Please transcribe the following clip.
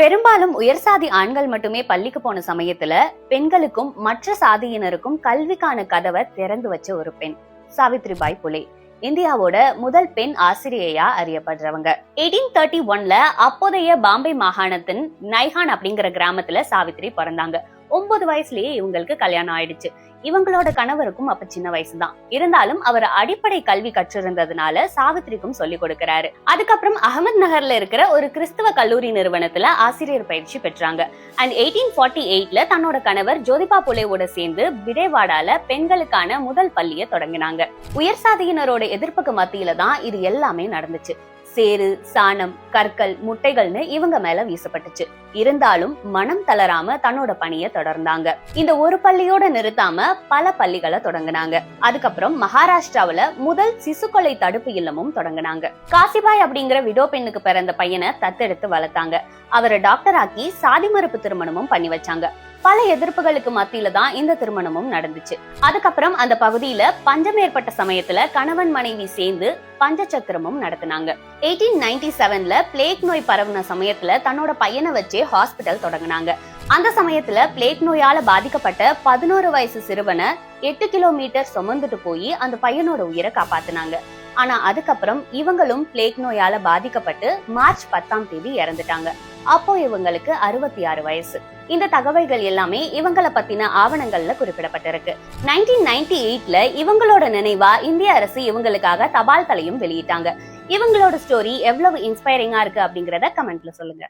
பெரும்பாலும் உயர் சாதி ஆண்கள் மட்டுமே பள்ளிக்கு போன சமயத்துல பெண்களுக்கும் மற்ற சாதியினருக்கும் கல்விக்கான கதவை திறந்து வச்ச ஒரு பெண் சாவித்ரிபாய் புலே. இந்தியாவோட முதல் பெண் ஆசிரியையா அறியப்படுறவங்க. 1831ல அப்போதைய பாம்பே மாகாணத்தின் நைஹான் அப்படிங்கிற கிராமத்துல சாவித்ரி பிறந்தாங்க. 9 வயசுலயே இவங்களுக்கு கல்யாணம் ஆயிடுச்சு. இவங்களோட கணவருக்கும் அப்ப சின்ன வயசுதான். இருந்தாலும் அவர் அடிப்படை கல்வி கற்றிருந்ததுனால சாவித்ரிக்கும் சொல்லி கொடுக்கிறாரு. அதுக்கப்புறம் அகமது நகர்ல இருக்கிற ஒரு கிறிஸ்தவ கல்லூரி நிறுவனத்துல ஆசிரியர் பயிற்சி பெற்றாங்க. அண்ட் 1848ல தன்னோட கணவர் ஜோதிபா புலேவோட சேர்ந்து பிடேவாடால பெண்களுக்கான முதல் பள்ளியை தொடங்கினாங்க. உயர் சாதியினரோட எதிர்ப்புக்கு மத்தியில தான் இது எல்லாமே நடந்துச்சு. சேறு, சாணம், கற்கள், முட்டைகள்னு இவங்க மேல வீசப்பட்டுச்சு. இருந்தாலும் மனம் தளராம தன்னோட பணியை தொடர்ந்தாங்க. இந்த ஒரு பள்ளியோட நிறுத்தாம பல பள்ளிகளை தொடங்கினாங்க. அதுக்கப்புறம் மகாராஷ்டிராவில முதல் சிசு கொலை தடுப்பு இல்லமும் தொடங்கினாங்க. காசிபாய் அப்படிங்கிற விடோ பெண்ணுக்கு பிறந்த பையனை தத்தெடுத்து வளர்த்தாங்க. அவரை டாக்டர் ஆக்கி சாதி மறுப்பு திருமணமும் பண்ணி வச்சாங்க. பல எதிர்ப்புகளுக்கு மத்தியில தான் இந்த திருமணமும் நடந்துச்சு. அதுக்கப்புறம் அந்த பகுதியில பஞ்சம் ஏற்பட்ட சமயத்துல கணவன் மனைவி சேர்ந்து பஞ்சசத்திரமும் நடத்தினாங்க. 1897ல பிளேக் நோய் பரவுன சமயத்துல தன்னோட பையனை வச்சே ஹாஸ்பிட்டல் தொடங்கினாங்க. அந்த சமயத்துல பிளேக் நோயால பாதிக்கப்பட்ட 11 வயசு சிறுவனை 8 கிலோமீட்டர் சுமந்துட்டு போய் அந்த பையனோட உயிரை காப்பாத்தினாங்க. ஆனா அதுக்கப்புறம் இவங்களும் பிளேக் நோயால பாதிக்கப்பட்டு மார்ச் 10ஆம் தேதி இறந்துட்டாங்க. அப்போ இவங்களுக்கு 66 வயசு. இந்த தகவல்கள் எல்லாமே இவங்கள பத்தின ஆவணங்கள்ல குறிப்பிடப்பட்டிருக்கு. 1998ல இவங்களோட நினைவா இந்திய அரசு இவங்களுக்காக தபால் தலையும் வெளியிட்டாங்க. இவங்களோட ஸ்டோரி எவ்வளவு இன்ஸ்பைரிங்கா இருக்கு அப்படிங்கறத கமெண்ட்ல சொல்லுங்க.